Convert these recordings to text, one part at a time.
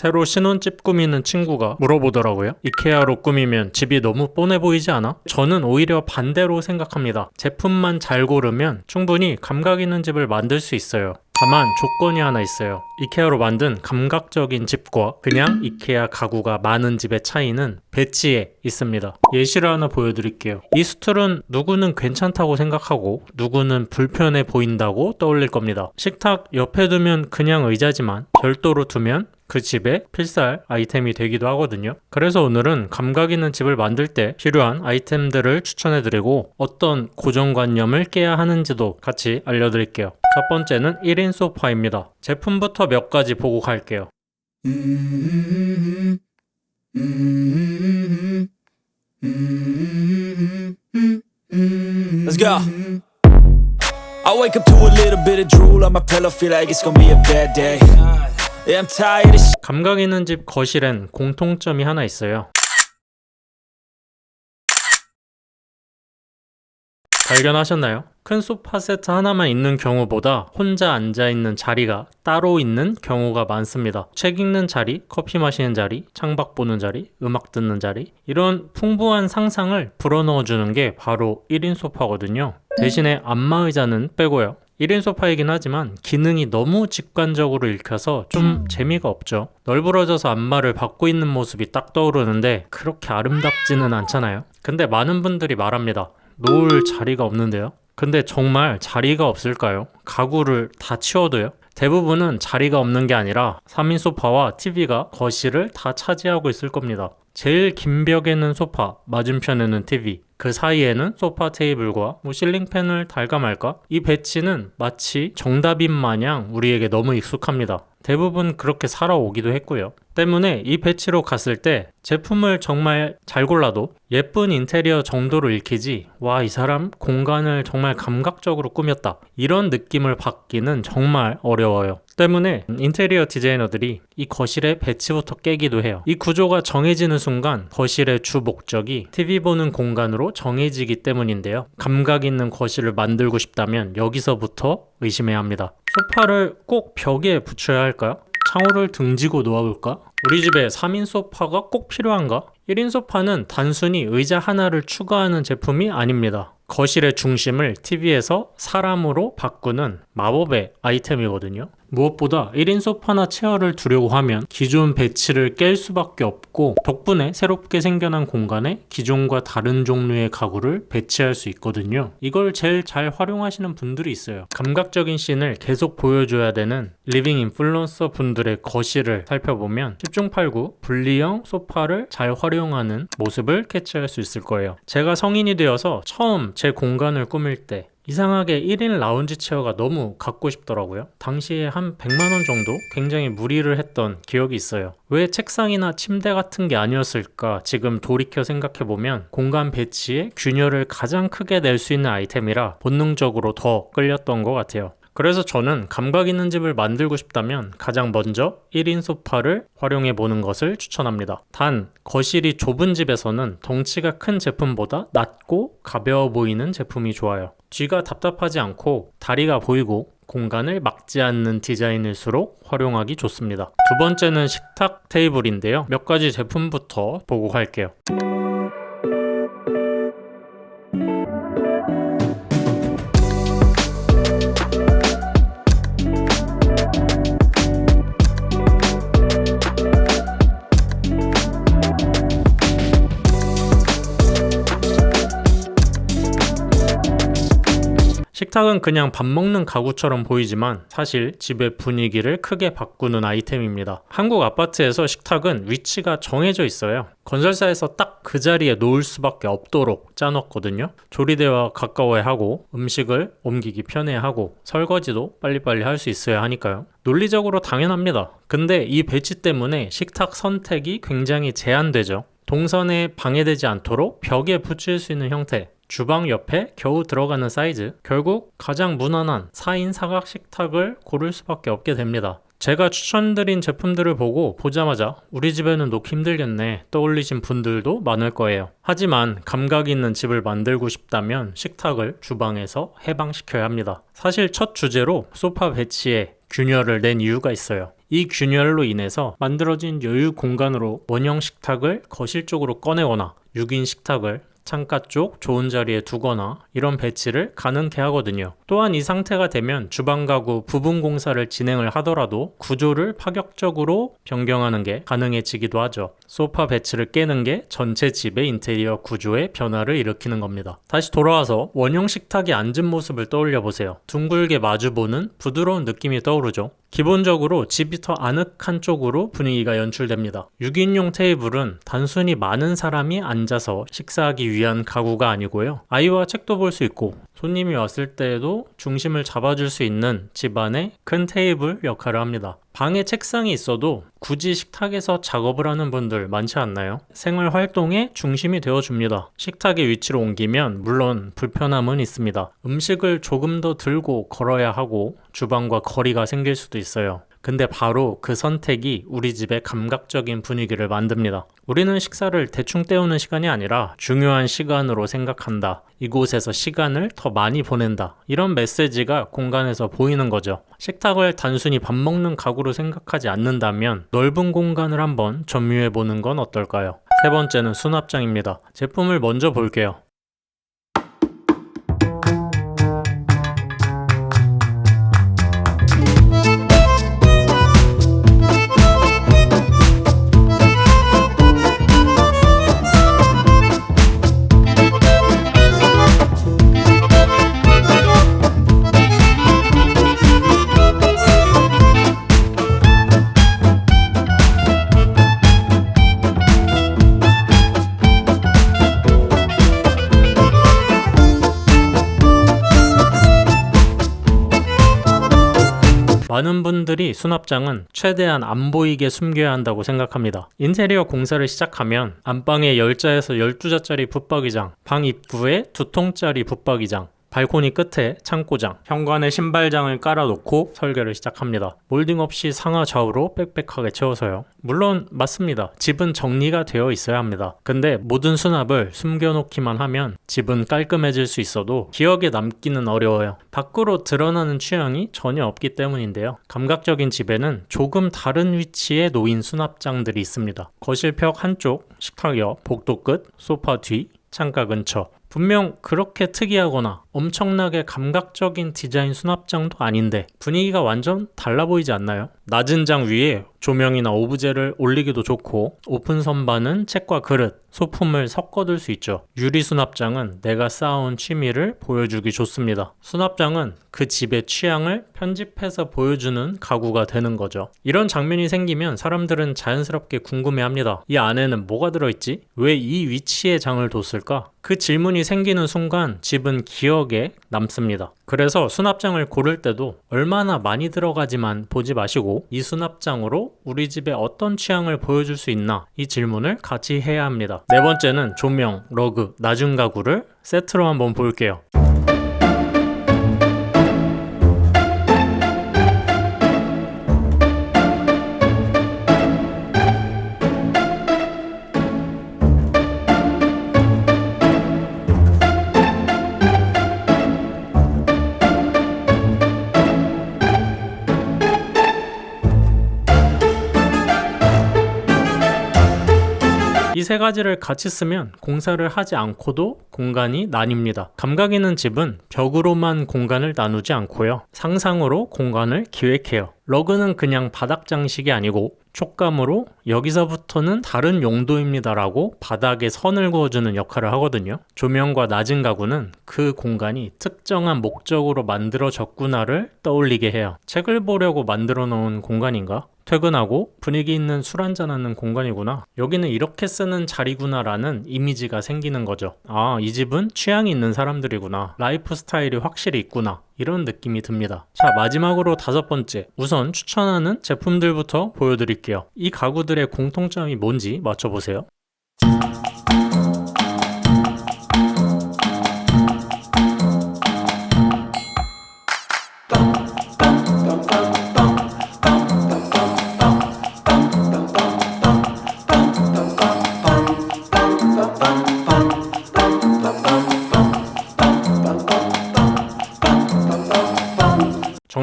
새로 신혼집 꾸미는 친구가 물어보더라고요. 이케아로 꾸미면 집이 너무 뻔해 보이지 않아? 저는 오히려 반대로 생각합니다. 제품만 잘 고르면 충분히 감각 있는 집을 만들 수 있어요. 다만 조건이 하나 있어요. 이케아로 만든 감각적인 집과 그냥 이케아 가구가 많은 집의 차이는 배치에 있습니다. 예시를 하나 보여드릴게요. 이 스툴은 누구는 괜찮다고 생각하고 누구는 불편해 보인다고 떠올릴 겁니다. 식탁 옆에 두면 그냥 의자지만 별도로 두면 그 집의 필살 아이템이 되기도 하거든요. 그래서 오늘은 감각 있는 집을 만들 때 필요한 아이템들을 추천해드리고 어떤 고정관념을 깨야 하는지도 같이 알려드릴게요. 첫 번째는 1인 소파입니다. 제품부터 몇 가지 보고 갈게요. Let's go. I wake up to a little bit of drool on my pillow, feel like it's gonna be a bad day. Yeah, I'm tired of 감각 있는 집 거실엔 공통점이 하나 있어요. 발견하셨나요? 큰 소파 세트 하나만 있는 경우보다 혼자 앉아있는 자리가 따로 있는 경우가 많습니다. 책 읽는 자리, 커피 마시는 자리, 창밖 보는 자리, 음악 듣는 자리, 이런 풍부한 상상을 불어넣어주는 게 바로 1인 소파거든요. 대신에 안마의자는 빼고요. 1인 소파이긴 하지만 기능이 너무 직관적으로 읽혀서 좀 재미가 없죠. 널브러져서 안마를 받고 있는 모습이 딱 떠오르는데 그렇게 아름답지는 않잖아요. 근데 많은 분들이 말합니다. 놓을 자리가 없는데요. 근데 정말 자리가 없을까요? 가구를 다 치워도요? 대부분은 자리가 없는 게 아니라 3인 소파와 TV가 거실을 다 차지하고 있을 겁니다. 제일 긴 벽에는 소파, 맞은편에는 TV, 그 사이에는 소파 테이블과 실링팬을 달까 말까? 이 배치는 마치 정답인 마냥 우리에게 너무 익숙합니다. 대부분 그렇게 살아오기도 했고요. 때문에 이 배치로 갔을 때 제품을 정말 잘 골라도 예쁜 인테리어 정도로 읽히지 와, 이 사람 공간을 정말 감각적으로 꾸몄다, 이런 느낌을 받기는 정말 어려워요. 때문에 인테리어 디자이너들이 이 거실의 배치부터 깨기도 해요. 이 구조가 정해지는 순간 거실의 주 목적이 TV 보는 공간으로 정해지기 때문인데요. 감각 있는 거실을 만들고 싶다면 여기서부터 의심해야 합니다. 소파를 꼭 벽에 붙여야 할까요? 창호를 등지고 놓아볼까? 우리 집에 3인 소파가 꼭 필요한가? 1인 소파는 단순히 의자 하나를 추가하는 제품이 아닙니다. 거실의 중심을 TV에서 사람으로 바꾸는 마법의 아이템이거든요. 무엇보다 1인 소파나 체어를 두려고 하면 기존 배치를 깰 수밖에 없고 덕분에 새롭게 생겨난 공간에 기존과 다른 종류의 가구를 배치할 수 있거든요. 이걸 제일 잘 활용하시는 분들이 있어요. 감각적인 씬을 계속 보여줘야 되는 리빙 인플루언서 분들의 거실을 살펴보면 10중 8구 분리형 소파를 잘 활용하는 모습을 캐치할 수 있을 거예요. 제가 성인이 되어서 처음 제 공간을 꾸밀 때 이상하게 1인 라운지 체어가 너무 갖고 싶더라고요. 당시에 한 100만 원 정도 굉장히 무리를 했던 기억이 있어요. 왜 책상이나 침대 같은 게 아니었을까 지금 돌이켜 생각해보면 공간 배치에 균열을 가장 크게 낼 수 있는 아이템이라 본능적으로 더 끌렸던 것 같아요. 그래서 저는 감각 있는 집을 만들고 싶다면 가장 먼저 1인 소파를 활용해 보는 것을 추천합니다. 단, 거실이 좁은 집에서는 덩치가 큰 제품보다 낮고 가벼워 보이는 제품이 좋아요. 뒤가 답답하지 않고 다리가 보이고 공간을 막지 않는 디자인일수록 활용하기 좋습니다. 두 번째는 식탁 테이블인데요. 몇 가지 제품부터 보고 갈게요. 식탁은 그냥 밥 먹는 가구처럼 보이지만 사실 집의 분위기를 크게 바꾸는 아이템입니다. 한국 아파트에서 식탁은 위치가 정해져 있어요. 건설사에서 딱 그 자리에 놓을 수밖에 없도록 짜놨거든요. 조리대와 가까워야 하고 음식을 옮기기 편해야 하고 설거지도 빨리빨리 할 수 있어야 하니까요. 논리적으로 당연합니다. 근데 이 배치 때문에 식탁 선택이 굉장히 제한되죠. 동선에 방해되지 않도록 벽에 붙일 수 있는 형태, 주방 옆에 겨우 들어가는 사이즈, 결국 가장 무난한 4인 사각 식탁을 고를 수밖에 없게 됩니다. 제가 추천드린 제품들을 보고 보자마자 우리 집에는 놓기 힘들겠네 떠올리신 분들도 많을 거예요. 하지만 감각 있는 집을 만들고 싶다면 식탁을 주방에서 해방시켜야 합니다. 사실 첫 주제로 소파 배치에 균열을 낸 이유가 있어요. 이 균열로 인해서 만들어진 여유 공간으로 원형 식탁을 거실 쪽으로 꺼내거나 6인 식탁을 창가 쪽 좋은 자리에 두거나 이런 배치를 가능케 하거든요. 또한 이 상태가 되면 주방 가구 부분 공사를 진행을 하더라도 구조를 파격적으로 변경하는 게 가능해지기도 하죠. 소파 배치를 깨는 게 전체 집의 인테리어 구조에 변화를 일으키는 겁니다. 다시 돌아와서 원형 식탁이 앉은 모습을 떠올려 보세요. 둥글게 마주보는 부드러운 느낌이 떠오르죠. 기본적으로 집이 더 아늑한 쪽으로 분위기가 연출됩니다. 6인용 테이블은 단순히 많은 사람이 앉아서 식사하기 위한 가구가 아니고요. 아이와 책도 볼 수 있고 손님이 왔을 때에도 중심을 잡아줄 수 있는 집안의 큰 테이블 역할을 합니다. 방에 책상이 있어도 굳이 식탁에서 작업을 하는 분들 많지 않나요? 생활 활동의 중심이 되어줍니다. 식탁의 위치로 옮기면 물론 불편함은 있습니다. 음식을 조금 더 들고 걸어야 하고 주방과 거리가 생길 수도 있어요. 근데 바로 그 선택이 우리 집의 감각적인 분위기를 만듭니다. 우리는 식사를 대충 때우는 시간이 아니라 중요한 시간으로 생각한다. 이곳에서 시간을 더 많이 보낸다. 이런 메시지가 공간에서 보이는 거죠. 식탁을 단순히 밥 먹는 가구로 생각하지 않는다면 넓은 공간을 한번 점유해 보는 건 어떨까요? 세 번째는 수납장입니다. 제품을 먼저 볼게요. 많은 분들이 수납장은 최대한 안 보이게 숨겨야 한다고 생각합니다. 인테리어 공사를 시작하면 안방에 10자에서 12자짜리 붙박이장, 방 입구에 2통짜리 붙박이장, 발코니 끝에 창고장, 현관에 신발장을 깔아놓고 설계를 시작합니다. 몰딩 없이 상하 좌우로 빽빽하게 채워서요. 물론 맞습니다. 집은 정리가 되어 있어야 합니다. 근데 모든 수납을 숨겨놓기만 하면 집은 깔끔해질 수 있어도 기억에 남기는 어려워요. 밖으로 드러나는 취향이 전혀 없기 때문인데요. 감각적인 집에는 조금 다른 위치에 놓인 수납장들이 있습니다. 거실벽 한쪽, 식탁 옆, 복도 끝, 소파 뒤, 창가 근처. 분명 그렇게 특이하거나 엄청나게 감각적인 디자인 수납장도 아닌데 분위기가 완전 달라 보이지 않나요? 낮은 장 위에 조명이나 오브제를 올리기도 좋고 오픈 선반은 책과 그릇, 소품을 섞어둘 수 있죠. 유리 수납장은 내가 쌓아온 취미를 보여주기 좋습니다. 수납장은 그 집의 취향을 편집해서 보여주는 가구가 되는 거죠. 이런 장면이 생기면 사람들은 자연스럽게 궁금해합니다. 이 안에는 뭐가 들어있지? 왜 이 위치에 장을 뒀을까? 그 질문이 생기는 순간 집은 기억에 남습니다. 그래서 수납장을 고를 때도 얼마나 많이 들어가지만 보지 마시고 이 수납장으로 우리 집의 어떤 취향을 보여줄 수 있나 이 질문을 같이 해야 합니다. 네 번째는 조명, 러그, 낮은 가구를 세트로 한번 볼게요. 이 세 가지를 같이 쓰면 공사를 하지 않고도 공간이 나뉩니다. 감각 있는 집은 벽으로만 공간을 나누지 않고요. 상상으로 공간을 기획해요. 러그는 그냥 바닥 장식이 아니고 촉감으로 여기서부터는 다른 용도입니다라고 바닥에 선을 그어주는 역할을 하거든요. 조명과 낮은 가구는 그 공간이 특정한 목적으로 만들어졌구나를 떠올리게 해요. 책을 보려고 만들어 놓은 공간인가? 퇴근하고 분위기 있는 술 한잔하는 공간이구나. 여기는 이렇게 쓰는 자리구나라는 이미지가 생기는 거죠. 아, 이 집은 취향이 있는 사람들이구나. 라이프 스타일이 확실히 있구나. 이런 느낌이 듭니다. 자, 마지막으로 다섯 번째. 우선 추천하는 제품들부터 보여드릴게요. 이 가구들의 공통점이 뭔지 맞춰보세요.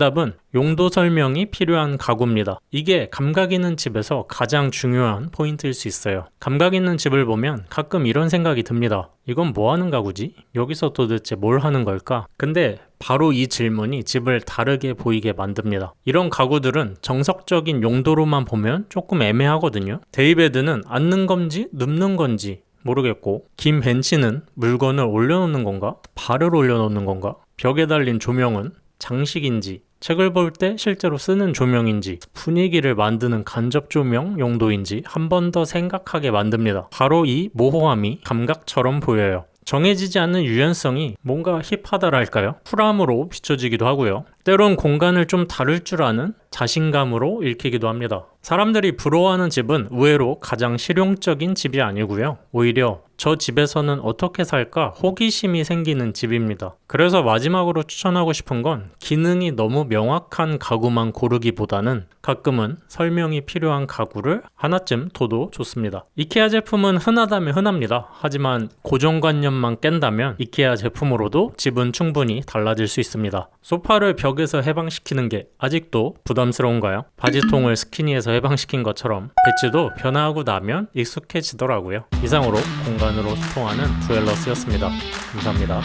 정답은 용도 설명이 필요한 가구입니다. 이게 감각 있는 집에서 가장 중요한 포인트일 수 있어요. 감각 있는 집을 보면 가끔 이런 생각이 듭니다. 이건 뭐 하는 가구지? 여기서 도대체 뭘 하는 걸까? 근데 바로 이 질문이 집을 다르게 보이게 만듭니다. 이런 가구들은 정석적인 용도로만 보면 조금 애매하거든요. 데이베드는 앉는 건지 눕는 건지 모르겠고, 긴 벤치는 물건을 올려놓는 건가? 발을 올려놓는 건가? 벽에 달린 조명은 장식인지, 책을 볼 때 실제로 쓰는 조명인지, 분위기를 만드는 간접 조명 용도인지 한 번 더 생각하게 만듭니다. 바로 이 모호함이 감각처럼 보여요. 정해지지 않는 유연성이 뭔가 힙하다랄까요? 쿨함으로 비춰지기도 하고요. 때론 공간을 좀 다룰 줄 아는 자신감으로 읽히기도 합니다. 사람들이 부러워하는 집은 의외로 가장 실용적인 집이 아니고요. 오히려 저 집에서는 어떻게 살까 호기심이 생기는 집입니다. 그래서 마지막으로 추천하고 싶은 건 기능이 너무 명확한 가구만 고르기보다는 가끔은 설명이 필요한 가구를 하나쯤 둬도 좋습니다. 이케아 제품은 흔하다면 흔합니다. 하지만 고정관념만 깬다면 이케아 제품으로도 집은 충분히 달라질 수 있습니다. 소파를 벽에서 해방시키는 게 아직도 부담스러운가요? 바지통을 스키니에서 해방시킨 것처럼 배치도 변화하고 나면 익숙해지더라고요. 이상으로 공간으로 소통하는 듀엘러스였습니다. 감사합니다.